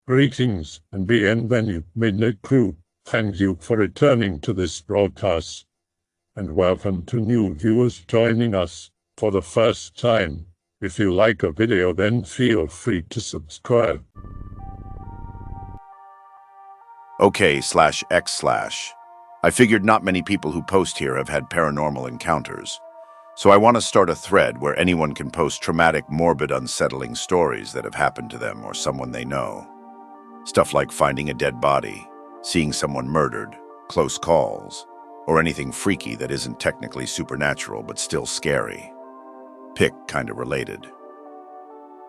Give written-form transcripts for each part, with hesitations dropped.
Greetings and bienvenue, Midnight Crew. Thank you for returning to this broadcast, and welcome to new viewers joining us for the first time. If you like a video, then feel free to subscribe. OK/X/. I figured not many people who post here have had paranormal encounters. So I want to start a thread where anyone can post traumatic, morbid, unsettling stories that have happened to them or someone they know. Stuff like finding a dead body, seeing someone murdered, close calls, or anything freaky that isn't technically supernatural but still scary. Pick kinda related.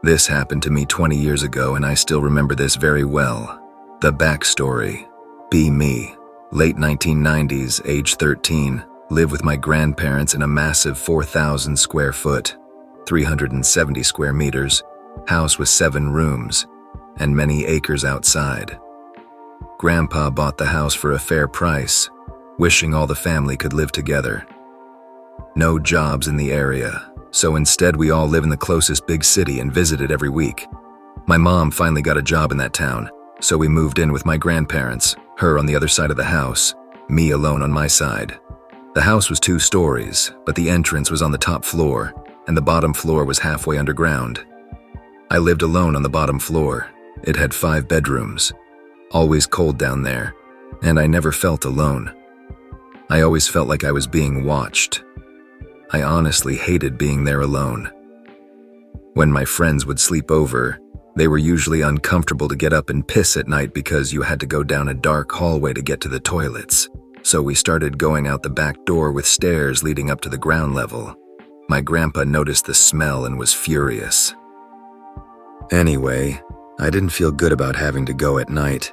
This happened to me 20 years ago and I still remember this very well. The backstory. Be me. Late 1990s, age 13, live with my grandparents in a massive 4,000 square foot, 370 square meters, house with 7 rooms, and many acres outside. Grandpa bought the house for a fair price, wishing all the family could live together. No jobs in the area, so instead we all live in the closest big city and visit it every week. My mom finally got a job in that town, so we moved in with my grandparents, her on the other side of the house, me alone on my side. The house was 2 stories, but the entrance was on the top floor, and the bottom floor was halfway underground. I lived alone on the bottom floor. It had 5 bedrooms. Always cold down there, and I never felt alone. I always felt like I was being watched. I honestly hated being there alone. When my friends would sleep over, they were usually uncomfortable to get up and piss at night because you had to go down a dark hallway to get to the toilets. So we started going out the back door with stairs leading up to the ground level. My grandpa noticed the smell and was furious. Anyway, I didn't feel good about having to go at night.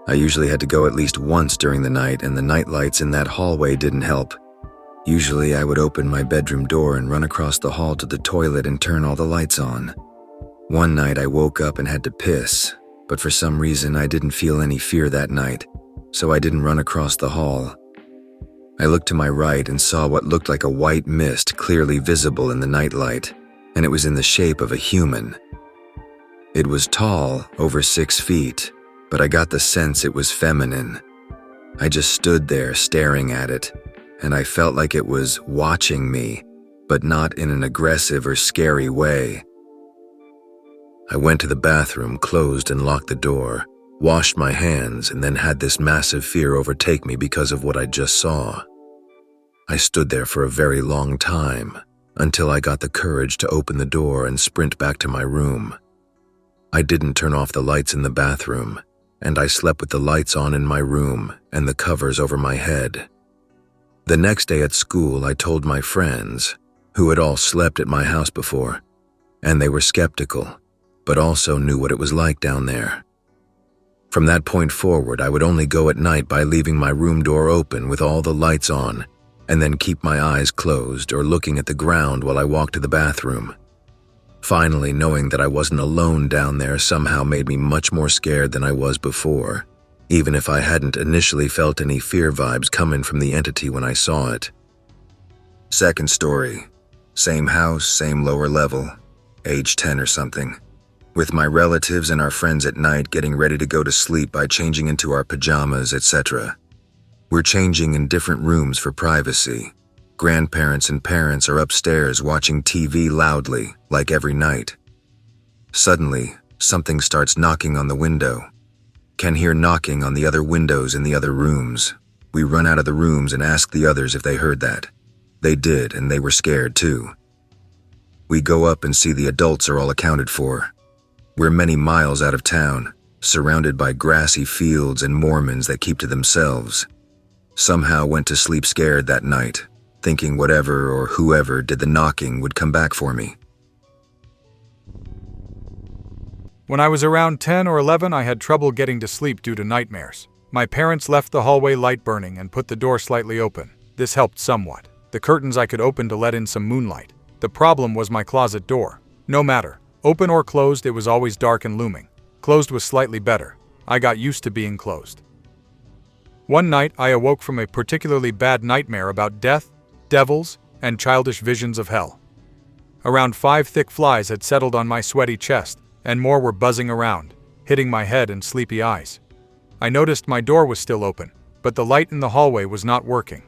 I usually had to go at least once during the night, and the night lights in that hallway didn't help. Usually I would open my bedroom door and run across the hall to the toilet and turn all the lights on. One night I woke up and had to piss, but for some reason I didn't feel any fear that night, so I didn't run across the hall. I looked to my right and saw what looked like a white mist clearly visible in the nightlight, and it was in the shape of a human. It was tall, over 6 feet, but I got the sense it was feminine. I just stood there staring at it, and I felt like it was watching me, but not in an aggressive or scary way. I went to the bathroom, closed and locked the door, washed my hands, and then had this massive fear overtake me because of what I just saw. I stood there for a very long time, until I got the courage to open the door and sprint back to my room. I didn't turn off the lights in the bathroom, and I slept with the lights on in my room and the covers over my head. The next day at school, I told my friends, who had all slept at my house before, and they were skeptical, but also knew what it was like down there. From that point forward, I would only go at night by leaving my room door open with all the lights on, and then keep my eyes closed or looking at the ground while I walked to the bathroom. Finally, knowing that I wasn't alone down there somehow made me much more scared than I was before, even if I hadn't initially felt any fear vibes coming from the entity when I saw it. Second story. Same house, same lower level, age 10 or something. With my relatives and our friends at night getting ready to go to sleep by changing into our pajamas, etc. We're changing in different rooms for privacy. Grandparents and parents are upstairs watching TV loudly, like every night. Suddenly, something starts knocking on the window. Can hear knocking on the other windows in the other rooms. We run out of the rooms and ask the others if they heard that. They did, and they were scared too. We go up and see the adults are all accounted for. We're many miles out of town, surrounded by grassy fields and Mormons that keep to themselves. Somehow went to sleep scared that night, thinking whatever or whoever did the knocking would come back for me. When I was around 10 or 11, I had trouble getting to sleep due to nightmares. My parents left the hallway light burning and put the door slightly open. This helped somewhat. The curtains I could open to let in some moonlight. The problem was my closet door. No matter, open or closed, it was always dark and looming. Closed was slightly better. I got used to being closed. One night, I awoke from a particularly bad nightmare about death, devils, and childish visions of hell. Around 5 thick flies had settled on my sweaty chest, and more were buzzing around. hitting my head and sleepy eyes. I noticed my door was still open, but the light in the hallway was not working.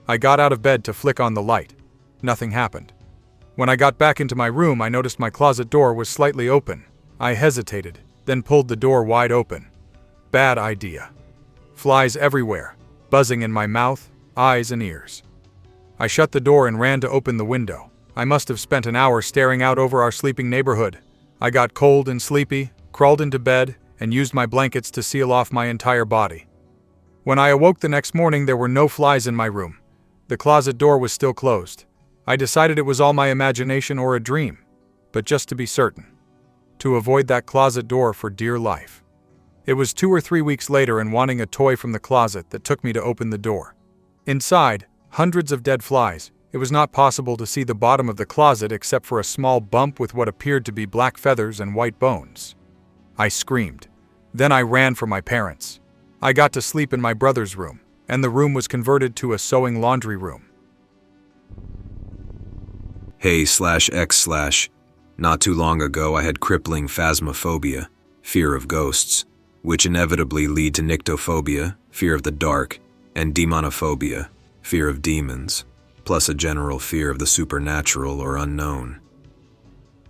I got out of bed to flick on the light. Nothing happened. When I got back into my room, I noticed my closet door was slightly open. I hesitated, then pulled the door wide open. Bad idea. Flies everywhere, buzzing in my mouth, eyes, and ears. I shut the door and ran to open the window. I must have spent an hour staring out over our sleeping neighborhood. I got cold and sleepy, crawled into bed, and used my blankets to seal off my entire body. When I awoke the next morning, there were no flies in my room. The closet door was still closed. I decided it was all my imagination or a dream, but just to be certain, to avoid that closet door for dear life. It was 2 or 3 weeks later and wanting a toy from the closet that took me to open the door. Inside, hundreds of dead flies. It was not possible to see the bottom of the closet except for a small bump with what appeared to be black feathers and white bones. I screamed. Then I ran for my parents. I got to sleep in my brother's room, and the room was converted to a sewing laundry room. Hey/X/. Not too long ago I had crippling phasmophobia, fear of ghosts, which inevitably lead to nyctophobia, fear of the dark, and demonophobia, fear of demons, plus a general fear of the supernatural or unknown.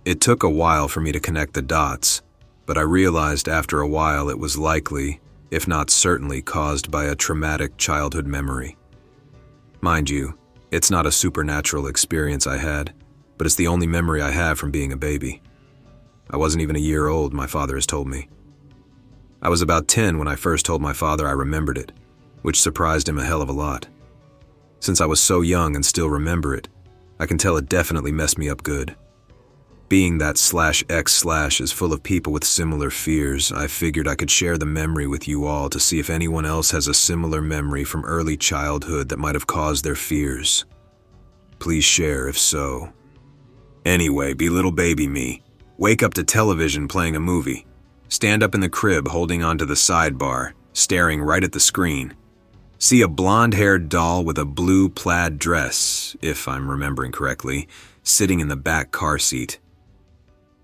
It took a while for me to connect the dots, but I realized after a while it was likely, if not certainly, caused by a traumatic childhood memory. Mind you, it's not a supernatural experience I had, but it's the only memory I have from being a baby. I wasn't even a year old, my father has told me. I was about 10 when I first told my father I remembered it, which surprised him a hell of a lot. Since I was so young and still remember it, I can tell it definitely messed me up good. Being that /X/ is full of people with similar fears, I figured I could share the memory with you all to see if anyone else has a similar memory from early childhood that might have caused their fears. Please share if so. Anyway, be little baby me. Wake up to television playing a movie. Stand up in the crib holding onto the sidebar, staring right at the screen. See a blonde-haired doll with a blue plaid dress, if I'm remembering correctly, sitting in the back car seat.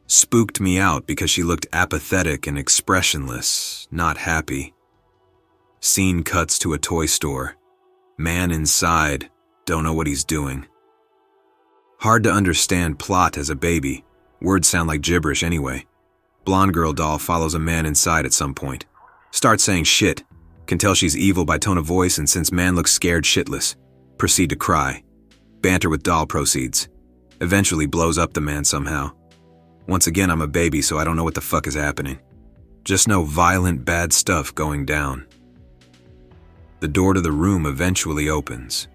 Spooked me out because she looked apathetic and expressionless, not happy. Scene cuts to a toy store. Man inside, don't know what he's doing. Hard to understand plot as a baby. Words sound like gibberish anyway. Blonde girl doll follows a man inside at some point. Starts saying shit. Can tell she's evil by tone of voice, and since man looks scared shitless. Proceed to cry. Banter with doll proceeds. Eventually blows up the man somehow. Once again, I'm a baby, so I don't know what the fuck is happening. Just know violent bad stuff going down. The door to the room eventually opens.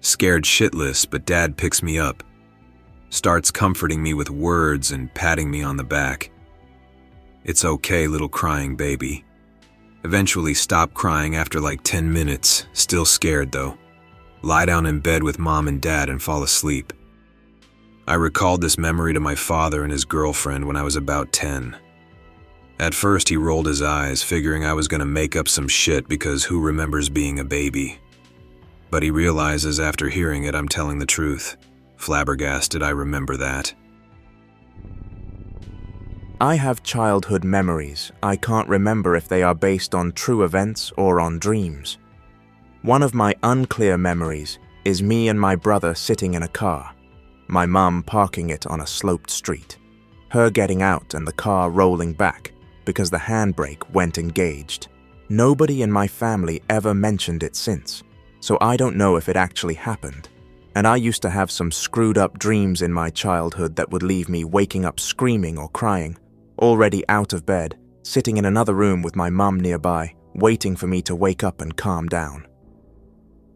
Scared shitless, but Dad picks me up. Starts comforting me with words and patting me on the back. It's okay, little crying baby. Eventually stop crying after like 10 minutes, still scared though. Lie down in bed with Mom and Dad and fall asleep. I recalled this memory to my father and his girlfriend when I was about 10. At first he rolled his eyes, figuring I was gonna make up some shit because who remembers being a baby? But he realizes after hearing it I'm telling the truth. Flabbergasted, I remember that. I have childhood memories. I can't remember if they are based on true events or on dreams. One of my unclear memories is me and my brother sitting in a car. My mum parking it on a sloped street. Her getting out and the car rolling back because the handbrake went engaged. Nobody in my family ever mentioned it since, so I don't know if it actually happened. And I used to have some screwed up dreams in my childhood that would leave me waking up screaming or crying, already out of bed, sitting in another room with my mum nearby, waiting for me to wake up and calm down.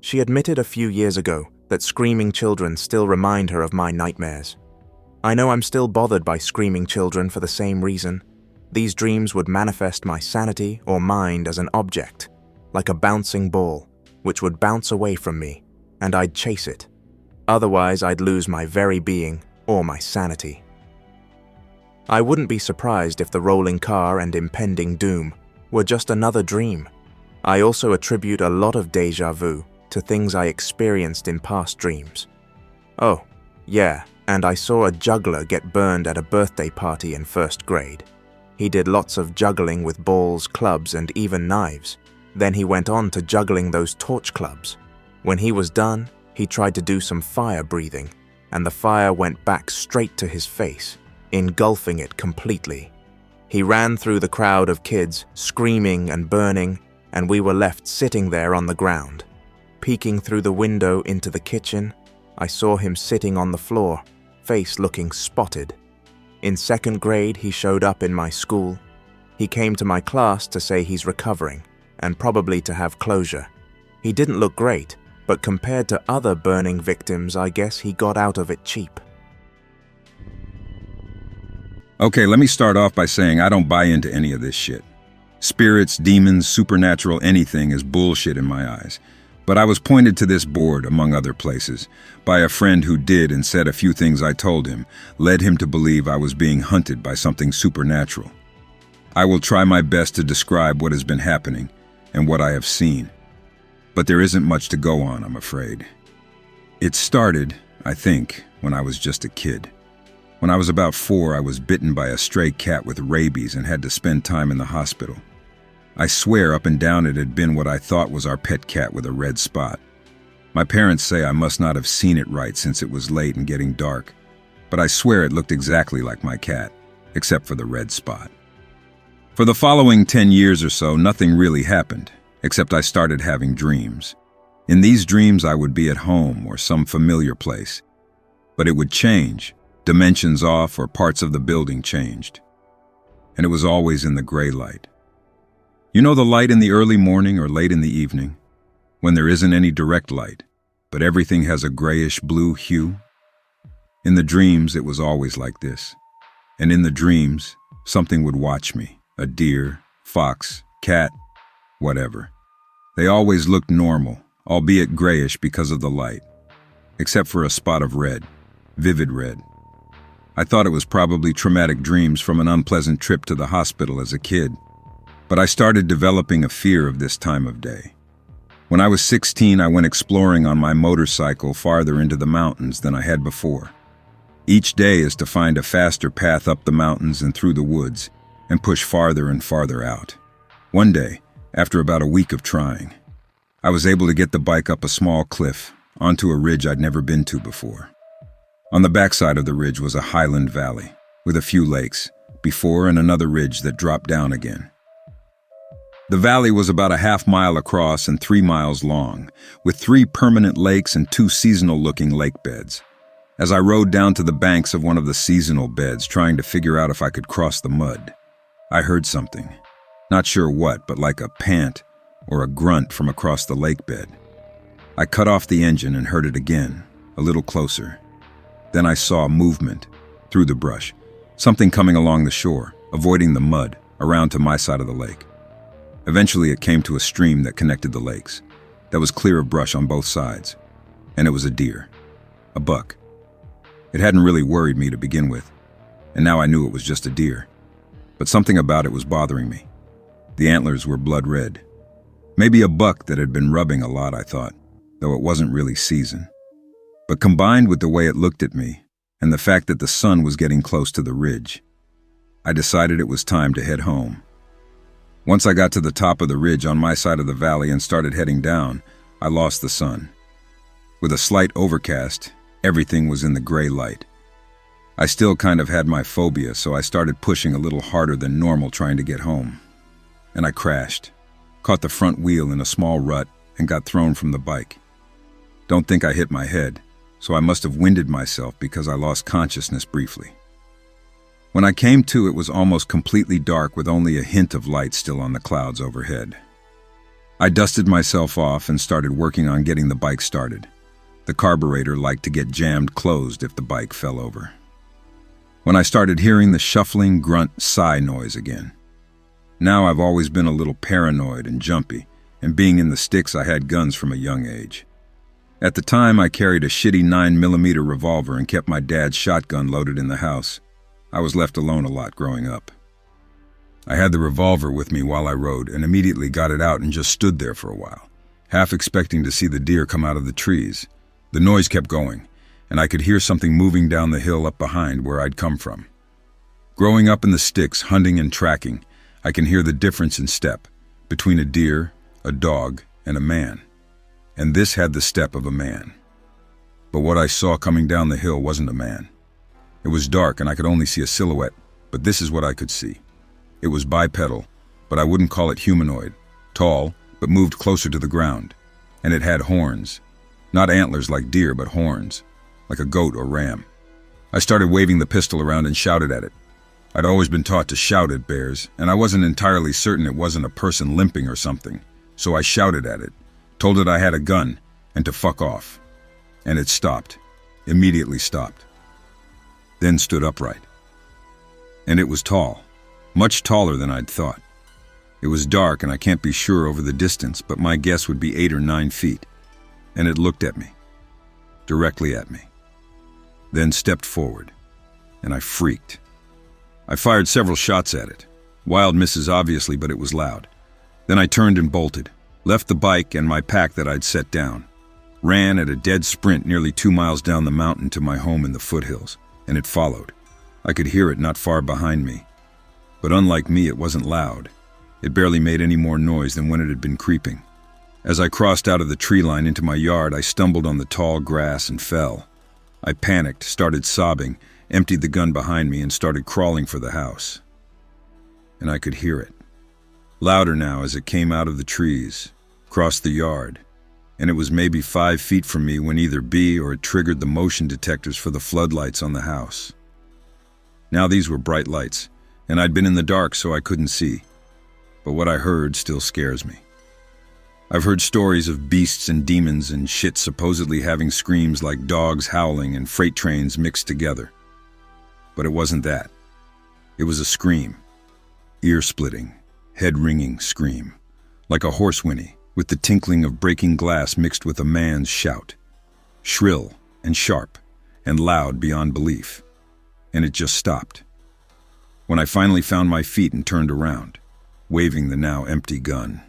She admitted a few years ago that screaming children still remind her of my nightmares. I know I'm still bothered by screaming children for the same reason. These dreams would manifest my sanity or mind as an object, like a bouncing ball, which would bounce away from me, and I'd chase it. Otherwise, I'd lose my very being or my sanity. I wouldn't be surprised if the rolling car and impending doom were just another dream. I also attribute a lot of déjà vu to things I experienced in past dreams. Oh, yeah, and I saw a juggler get burned at a birthday party in first grade. He did lots of juggling with balls, clubs, and even knives. Then he went on to juggling those torch clubs. When he was done, he tried to do some fire breathing, and the fire went back straight to his face, engulfing it completely. He ran through the crowd of kids, screaming and burning, and we were left sitting there on the ground. Peeking through the window into the kitchen, I saw him sitting on the floor, face looking spotted. In second grade, he showed up in my school. He came to my class to say he's recovering, and probably to have closure. He didn't look great, but compared to other burning victims, I guess he got out of it cheap. Okay, let me start off by saying I don't buy into any of this shit. Spirits, demons, supernatural, anything is bullshit in my eyes. But I was pointed to this board, among other places, by a friend who did and said a few things I told him, led him to believe I was being hunted by something supernatural. I will try my best to describe what has been happening and what I have seen. But there isn't much to go on, I'm afraid. It started, I think, when I was just a kid. When I was about 4, I was bitten by a stray cat with rabies and had to spend time in the hospital. I swear up and down it had been what I thought was our pet cat with a red spot. My parents say I must not have seen it right since it was late and getting dark, but I swear it looked exactly like my cat, except for the red spot. For the following 10 years or so, nothing really happened, except I started having dreams. In these dreams, I would be at home or some familiar place, but it would change. Dimensions off or parts of the building changed. And it was always in the gray light. You know the light in the early morning or late in the evening, when there isn't any direct light, but everything has a grayish-blue hue? In the dreams, it was always like this. And in the dreams, something would watch me, a deer, fox, cat, whatever. They always looked normal, albeit grayish because of the light, except for a spot of red, vivid red. I thought it was probably traumatic dreams from an unpleasant trip to the hospital as a kid, but I started developing a fear of this time of day. When I was 16, I went exploring on my motorcycle farther into the mountains than I had before. Each day is to find a faster path up the mountains and through the woods, and push farther and farther out. One day, after about a week of trying, I was able to get the bike up a small cliff, onto a ridge I'd never been to before. On the backside of the ridge was a highland valley, with a few lakes, before and another ridge that dropped down again. The valley was about a half-mile across and 3 miles long, with 3 permanent lakes and 2 seasonal-looking lake beds. As I rode down to the banks of one of the seasonal beds, trying to figure out if I could cross the mud, I heard something. Not sure what, but like a pant or a grunt from across the lake bed. I cut off the engine and heard it again, a little closer. Then I saw movement through the brush, something coming along the shore, avoiding the mud, around to my side of the lake. Eventually it came to a stream that connected the lakes, that was clear of brush on both sides, and it was a deer, a buck. It hadn't really worried me to begin with, and now I knew it was just a deer. But something about it was bothering me. The antlers were blood red. Maybe a buck that had been rubbing a lot, I thought, though it wasn't really season. But combined with the way it looked at me, and the fact that the sun was getting close to the ridge, I decided it was time to head home. Once I got to the top of the ridge on my side of the valley and started heading down, I lost the sun. With a slight overcast, everything was in the gray light. I still kind of had my phobia, so I started pushing a little harder than normal trying to get home. And I crashed, caught the front wheel in a small rut, and got thrown from the bike. Don't think I hit my head, so I must have winded myself because I lost consciousness briefly. When I came to, it was almost completely dark with only a hint of light still on the clouds overhead. I dusted myself off and started working on getting the bike started. The carburetor liked to get jammed closed if the bike fell over. When I started hearing the shuffling grunt sigh noise again. Now I've always been a little paranoid and jumpy, and being in the sticks I had guns from a young age. At the time, I carried a shitty 9mm revolver and kept my dad's shotgun loaded in the house. I was left alone a lot growing up. I had the revolver with me while I rode and immediately got it out and just stood there for a while, half expecting to see the deer come out of the trees. The noise kept going, and I could hear something moving down the hill up behind where I'd come from. Growing up in the sticks, hunting and tracking, I can hear the difference in step between a deer, a dog, and a man. And this had the step of a man. But what I saw coming down the hill wasn't a man. It was dark and I could only see a silhouette, but this is what I could see. It was bipedal, but I wouldn't call it humanoid. Tall, but moved closer to the ground. And it had horns. Not antlers like deer, but horns, like a goat or ram. I started waving the pistol around and shouted at it. I'd always been taught to shout at bears, and I wasn't entirely certain it wasn't a person limping or something. So I shouted at it, told it I had a gun, and to fuck off. And it stopped, immediately stopped. Then stood upright. And it was tall, much taller than I'd thought. It was dark and I can't be sure over the distance, but my guess would be 8 or 9 feet. And it looked at me, directly at me. Then stepped forward, and I freaked. I fired several shots at it. Wild misses obviously, but it was loud. Then I turned and bolted, left the bike and my pack that I'd set down. Ran at a dead sprint nearly 2 miles down the mountain to my home in the foothills, and it followed. I could hear it not far behind me. But unlike me, it wasn't loud. It barely made any more noise than when it had been creeping. As I crossed out of the tree line into my yard, I stumbled on the tall grass and fell. I panicked, started sobbing, emptied the gun behind me, and started crawling for the house. And I could hear it. Louder now as it came out of the trees, crossed the yard, and it was maybe 5 feet from me when either B or it triggered the motion detectors for the floodlights on the house. Now these were bright lights, and I'd been in the dark so I couldn't see. But what I heard still scares me. I've heard stories of beasts and demons and shit supposedly having screams like dogs howling and freight trains mixed together. But it wasn't that. It was a scream. Ear-splitting, head-ringing scream. Like a horse whinny, with the tinkling of breaking glass mixed with a man's shout. Shrill and sharp and loud beyond belief. And it just stopped. When I finally found my feet and turned around, waving the now empty gun.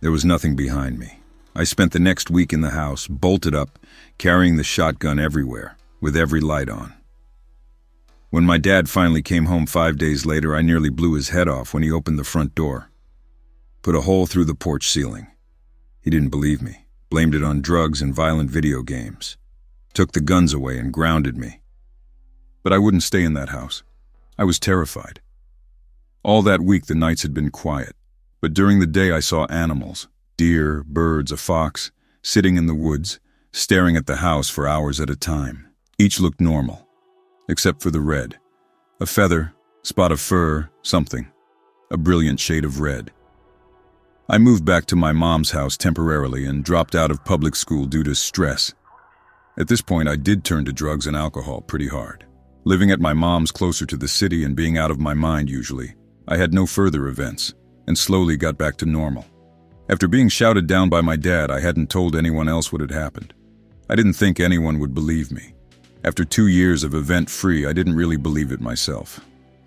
There was nothing behind me. I spent the next week in the house, bolted up, carrying the shotgun everywhere, with every light on. When my dad finally came home 5 days later, I nearly blew his head off when he opened the front door. Put a hole through the porch ceiling. He didn't believe me, blamed it on drugs and violent video games. Took the guns away and grounded me. But I wouldn't stay in that house. I was terrified. All that week the nights had been quiet. But during the day I saw animals, deer, birds, a fox, sitting in the woods, staring at the house for hours at a time. Each looked normal, except for the red. A feather, spot of fur, something. A brilliant shade of red. I moved back to my mom's house temporarily and dropped out of public school due to stress. At this point I did turn to drugs and alcohol pretty hard. Living at my mom's closer to the city and being out of my mind usually, I had no further events, and slowly got back to normal. After being shouted down by my dad, I hadn't told anyone else what had happened. I didn't think anyone would believe me. After 2 years of event-free, I didn't really believe it myself.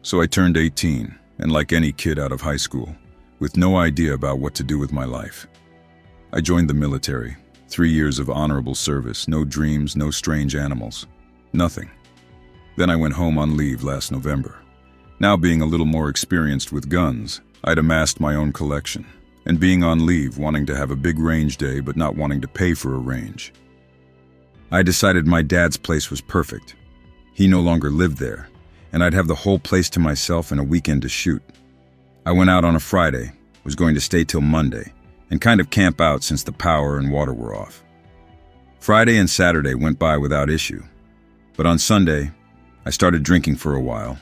So I turned 18, and like any kid out of high school, with no idea about what to do with my life. I joined the military, 3 years of honorable service, no dreams, no strange animals, nothing. Then I went home on leave last November. Now being a little more experienced with guns, I'd amassed my own collection, and being on leave, wanting to have a big range day but not wanting to pay for a range. I decided my dad's place was perfect. He no longer lived there, and I'd have the whole place to myself and a weekend to shoot. I went out on a Friday, was going to stay till Monday, and kind of camp out since the power and water were off. Friday and Saturday went by without issue, but on Sunday, I started drinking for a while.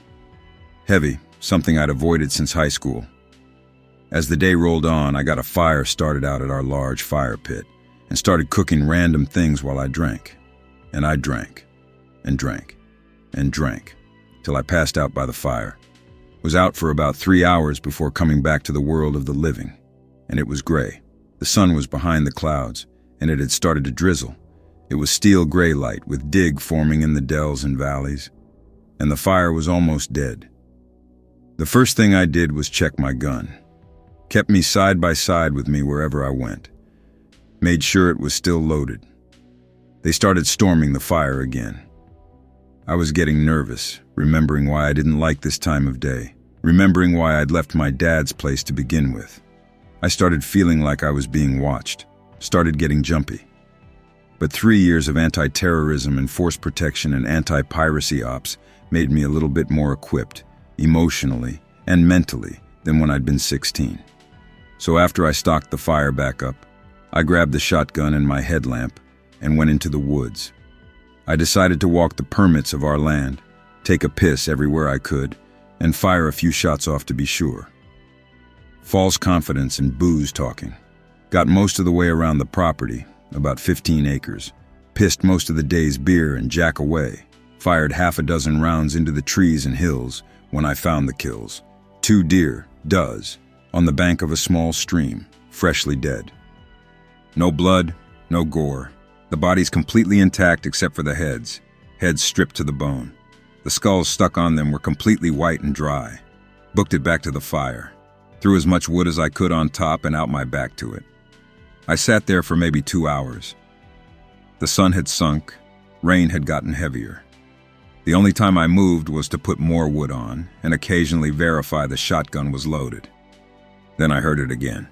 Heavy, something I'd avoided since high school. As the day rolled on, I got a fire started out at our large fire pit and started cooking random things while I drank. And I drank, and drank, and drank, till I passed out by the fire. Was out for about 3 hours before coming back to the world of the living, and it was gray. The sun was behind the clouds, and it had started to drizzle. It was steel gray light with dig forming in the dells and valleys, and the fire was almost dead. The first thing I did was check my gun. Kept me side by side with me wherever I went. Made sure it was still loaded. They started storming the fire again. I was getting nervous, remembering why I didn't like this time of day, remembering why I'd left my dad's place to begin with. I started feeling like I was being watched, started getting jumpy. But 3 years of anti-terrorism and force protection and anti-piracy ops made me a little bit more equipped, emotionally and mentally, than when I'd been 16. So after I stocked the fire back up, I grabbed the shotgun and my headlamp and went into the woods. I decided to walk the permits of our land, take a piss everywhere I could, and fire a few shots off to be sure. False confidence and booze talking. Got most of the way around the property, about 15 acres, pissed most of the day's beer and jack away, fired half a dozen rounds into the trees and hills when I found the kills. 2 deer, on the bank of a small stream, freshly dead. No blood, no gore. The bodies completely intact except for the heads stripped to the bone. The skulls stuck on them were completely white and dry. Booked it back to the fire. Threw as much wood as I could on top and out my back to it. I sat there for maybe 2 hours. The sun had sunk, rain had gotten heavier. The only time I moved was to put more wood on and occasionally verify the shotgun was loaded. Then I heard it again.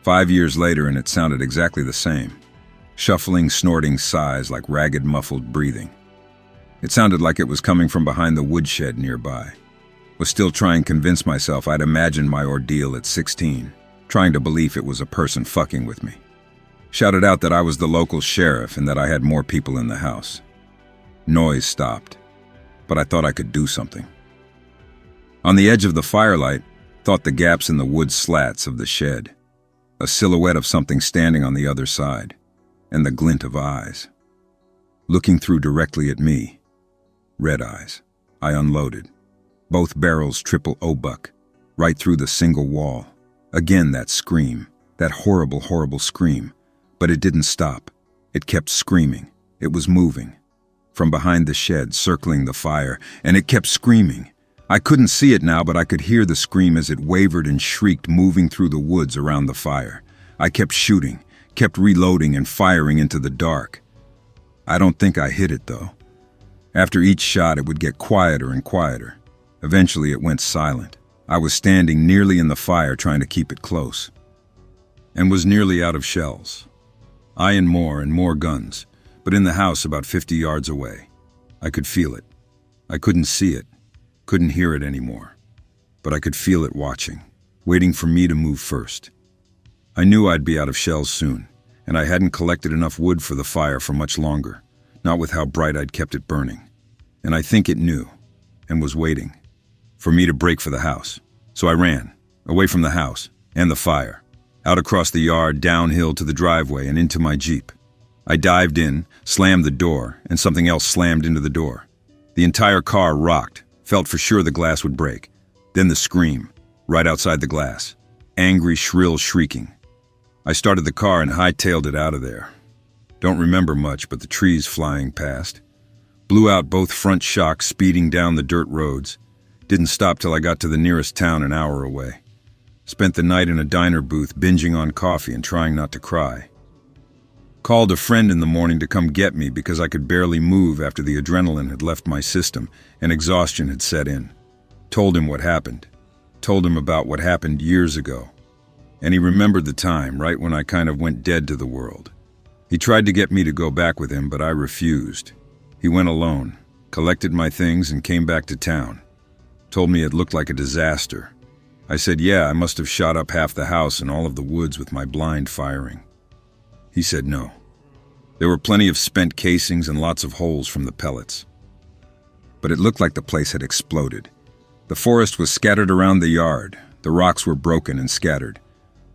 5 years later, and it sounded exactly the same. Shuffling, snorting sighs like ragged, muffled breathing. It sounded like it was coming from behind the woodshed nearby. Was still trying to convince myself I'd imagined my ordeal at 16, trying to believe it was a person fucking with me. Shouted out that I was the local sheriff and that I had more people in the house. Noise stopped, but I thought I could do something. On the edge of the firelight, thought the gaps in the wood slats of the shed, a silhouette of something standing on the other side, and the glint of eyes. Looking through directly at me. Red eyes. I unloaded. Both barrels triple O-buck, right through the single wall. Again that scream, that horrible, horrible scream. But it didn't stop. It kept screaming. It was moving. From behind the shed, circling the fire, and it kept screaming. I couldn't see it now, but I could hear the scream as it wavered and shrieked, moving through the woods around the fire. I kept shooting, kept reloading and firing into the dark. I don't think I hit it, though. After each shot, it would get quieter and quieter. Eventually, it went silent. I was standing nearly in the fire trying to keep it close. And was nearly out of shells. I and more guns, but in the house about 50 yards away. I could feel it. I couldn't see it, couldn't hear it anymore. But I could feel it watching, waiting for me to move first. I knew I'd be out of shells soon, and I hadn't collected enough wood for the fire for much longer, not with how bright I'd kept it burning. And I think it knew, and was waiting, for me to break for the house. So I ran, away from the house, and the fire, out across the yard, downhill to the driveway, and into my Jeep. I dived in, slammed the door, and something else slammed into the door. The entire car rocked, felt for sure the glass would break. Then the scream, right outside the glass. Angry, shrill shrieking. I started the car and hightailed it out of there. Don't remember much, but the trees flying past. Blew out both front shocks speeding down the dirt roads. Didn't stop till I got to the nearest town an hour away. Spent the night in a diner booth binging on coffee and trying not to cry. Called a friend in the morning to come get me because I could barely move after the adrenaline had left my system and exhaustion had set in. Told him what happened. Told him about what happened years ago. And he remembered the time, right when I kind of went dead to the world. He tried to get me to go back with him, but I refused. He went alone, collected my things, and came back to town. Told me it looked like a disaster. I said, yeah, I must have shot up half the house and all of the woods with my blind firing. He said no. There were plenty of spent casings and lots of holes from the pellets. But it looked like the place had exploded. The forest was scattered around the yard. The rocks were broken and scattered.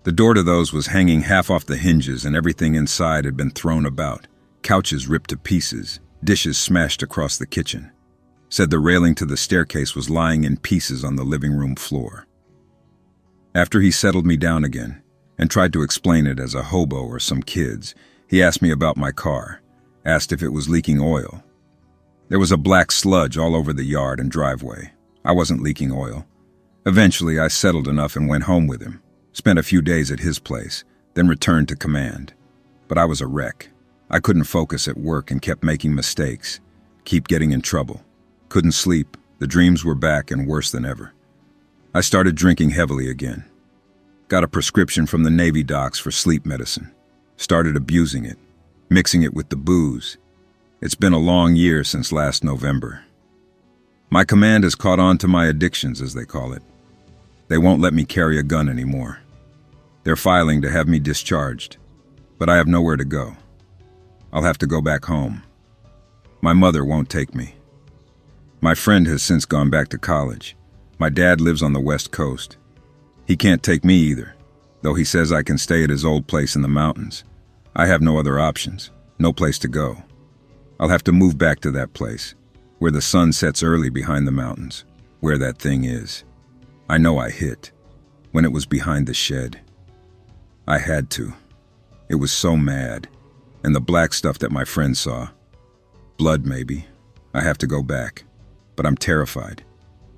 The door to those was hanging half off the hinges and everything inside had been thrown about. Couches ripped to pieces, dishes smashed across the kitchen. Said the railing to the staircase was lying in pieces on the living room floor. After he settled me down again and tried to explain it as a hobo or some kids, he asked me about my car, asked if it was leaking oil. There was a black sludge all over the yard and driveway. I wasn't leaking oil. Eventually, I settled enough and went home with him. Spent a few days at his place, then returned to command. But I was a wreck. I couldn't focus at work and kept making mistakes. Keep getting in trouble. Couldn't sleep, The dreams were back and worse than ever. I started drinking heavily again. Got a prescription from the Navy docs for sleep medicine. Started abusing it, mixing it with the booze. It's been a long year since last November. My command has caught on to my addictions, as they call it. They won't let me carry a gun anymore. They're filing to have me discharged, but I have nowhere to go. I'll have to go back home. My mother won't take me. My friend has since gone back to college. My dad lives on the West Coast. He can't take me either, though he says I can stay at his old place in the mountains. I have no other options, no place to go. I'll have to move back to that place, where the sun sets early behind the mountains, where that thing is. I know I hit, when it was behind the shed. I had to. It was so mad, and the black stuff that my friend saw. Blood, maybe. I have to go back, but I'm terrified.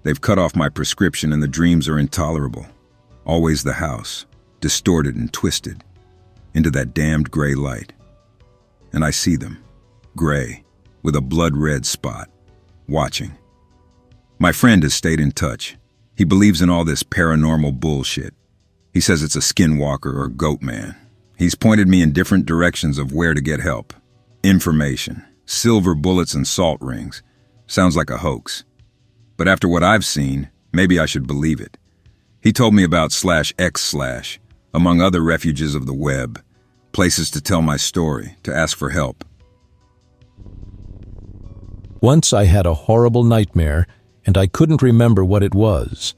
They've cut off my prescription and the dreams are intolerable. Always the house, distorted and twisted, into that damned gray light. And I see them, gray, with a blood-red spot, watching. My friend has stayed in touch. He believes in all this paranormal bullshit. He says it's a skinwalker or goat man. He's pointed me in different directions of where to get help. Information, silver bullets and salt rings. Sounds like a hoax. But after what I've seen, maybe I should believe it. He told me about /x/, among other refuges of the web, places to tell my story, to ask for help. Once I had a horrible nightmare, and I couldn't remember what it was.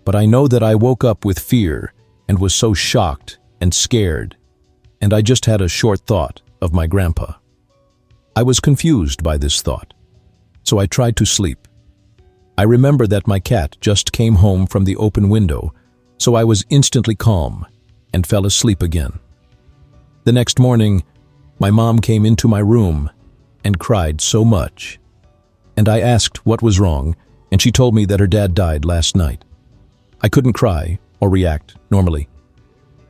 But I know that I woke up with fear and was so shocked and scared, and I just had a short thought of my grandpa. I was confused by this thought, so I tried to sleep. I remember that my cat just came home from the open window, so I was instantly calm and fell asleep again. The next morning, my mom came into my room and cried so much. And I asked what was wrong, and she told me that her dad died last night. I couldn't cry or react normally.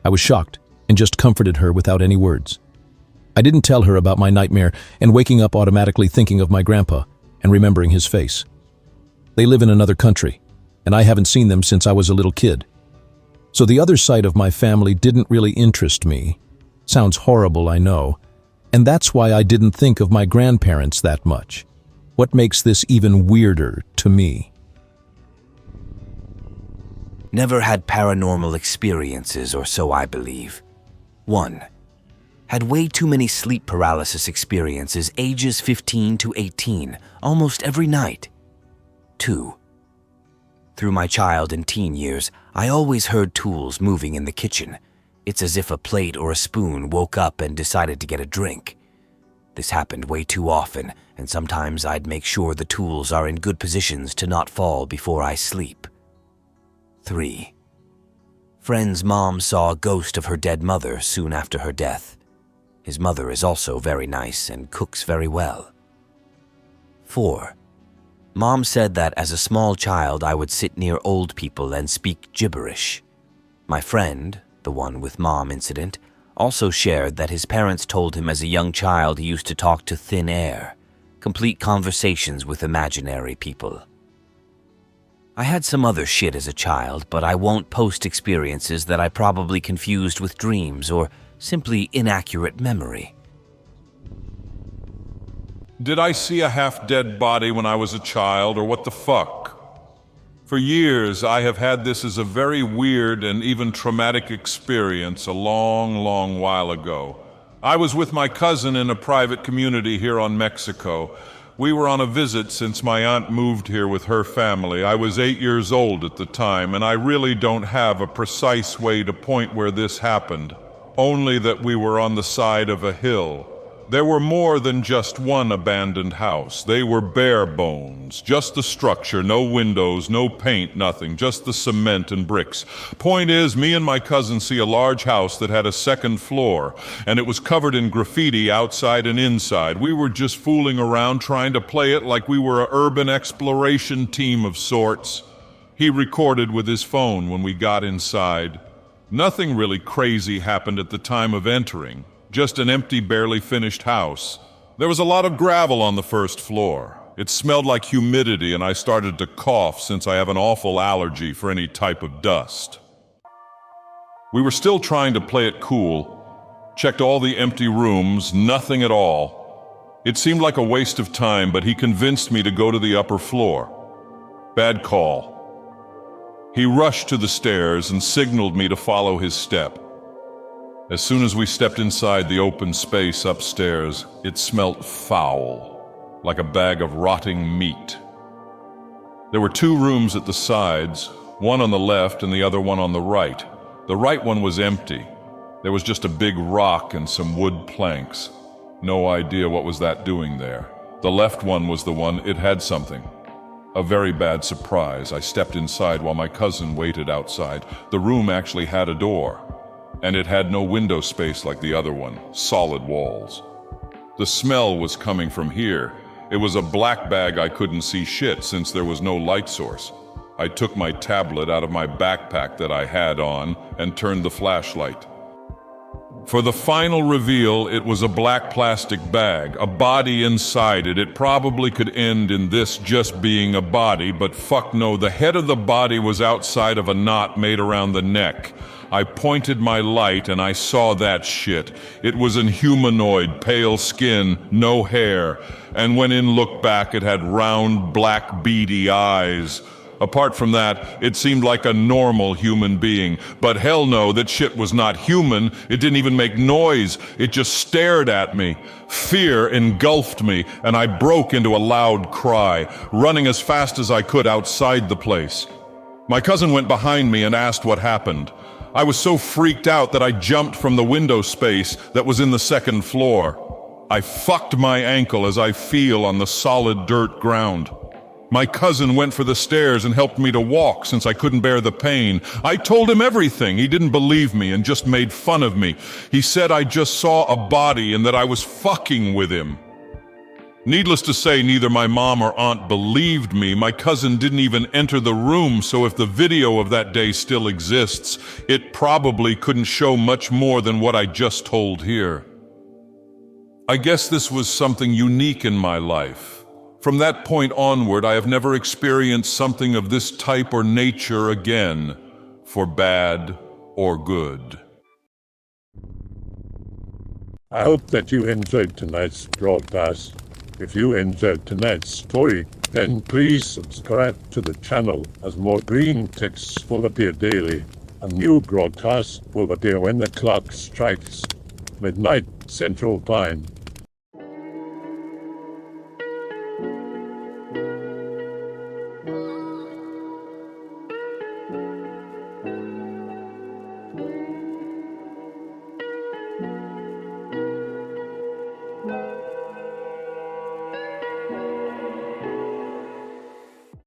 I was shocked and just comforted her without any words. I didn't tell her about my nightmare and waking up automatically thinking of my grandpa and remembering his face. They live in another country, and I haven't seen them since I was a little kid. So the other side of my family didn't really interest me. Sounds horrible, I know. And that's why I didn't think of my grandparents that much. What makes this even weirder to me? Never had paranormal experiences, or so I believe. 1. Had way too many sleep paralysis experiences, ages 15 to 18, almost every night. 2. Through my child and teen years, I always heard tools moving in the kitchen. It's as if a plate or a spoon woke up and decided to get a drink. This happened way too often, and sometimes I'd make sure the tools are in good positions to not fall before I sleep. 3. Friend's mom saw a ghost of her dead mother soon after her death. His mother is also very nice and cooks very well. 4. Mom said that as a small child I would sit near old people and speak gibberish. My friend, the one with mom incident, also shared that his parents told him as a young child he used to talk to thin air, complete conversations with imaginary people. I had some other shit as a child, but I won't post experiences that I probably confused with dreams or simply inaccurate memory. Did I see a half-dead body when I was a child, or what the fuck? For years, I have had this as a very weird and even traumatic experience a long, long while ago. I was with my cousin in a private community here on Mexico. We were on a visit since my aunt moved here with her family. I was 8 years old at the time, and I really don't have a precise way to point where this happened, only that we were on the side of a hill. There were more than just one abandoned house. They were bare bones, just the structure, no windows, no paint, nothing, just the cement and bricks. Point is, me and my cousin see a large house that had a second floor, and it was covered in graffiti outside and inside. We were just fooling around trying to play it like we were an urban exploration team of sorts. He recorded with his phone when we got inside. Nothing really crazy happened at the time of entering. Just an empty, barely finished house. There was a lot of gravel on the first floor. It smelled like humidity, and I started to cough since I have an awful allergy for any type of dust. We were still trying to play it cool. Checked all the empty rooms, nothing at all. It seemed like a waste of time, but he convinced me to go to the upper floor. Bad call. He rushed to the stairs and signaled me to follow his step. As soon as we stepped inside the open space upstairs, it smelt foul, like a bag of rotting meat. There were 2 rooms at the sides, one on the left and the other one on the right. The right one was empty. There was just a big rock and some wood planks. No idea what was that doing there. The left one was the one, it had something. A very bad surprise. I stepped inside while my cousin waited outside. The room actually had a door, and it had no window space like the other one, solid walls. The smell was coming from here. It was a black bag. I couldn't see shit since there was no light source. I took my tablet out of my backpack that I had on and turned the flashlight. For the final reveal, it was a black plastic bag, a body inside it. It probably could end in this just being a body, but fuck no, the head of the body was outside of a knot made around the neck. I pointed my light and I saw that shit. It was an humanoid, pale skin, no hair, and when in looked back, it had round, black, beady eyes. Apart from that, it seemed like a normal human being. But hell no, that shit was not human. It didn't even make noise. It just stared at me. Fear engulfed me, and I broke into a loud cry, running as fast as I could outside the place. My cousin went behind me and asked what happened. I was so freaked out that I jumped from the window space that was in the 2nd floor. I fucked my ankle as I feel on the solid dirt ground. My cousin went for the stairs and helped me to walk since I couldn't bear the pain. I told him everything. He didn't believe me and just made fun of me. He said I just saw a body and that I was fucking with him. Needless to say, neither my mom or aunt believed me. My cousin didn't even enter the room, so if the video of that day still exists, it probably couldn't show much more than what I just told here. I guess this was something unique in my life. From that point onward, I have never experienced something of this type or nature again, for bad or good. I hope that you enjoyed tonight's broadcast. If you enjoyed tonight's story, then please subscribe to the channel as more Greentext will appear daily. A new broadcast will appear when the clock strikes midnight Central Time.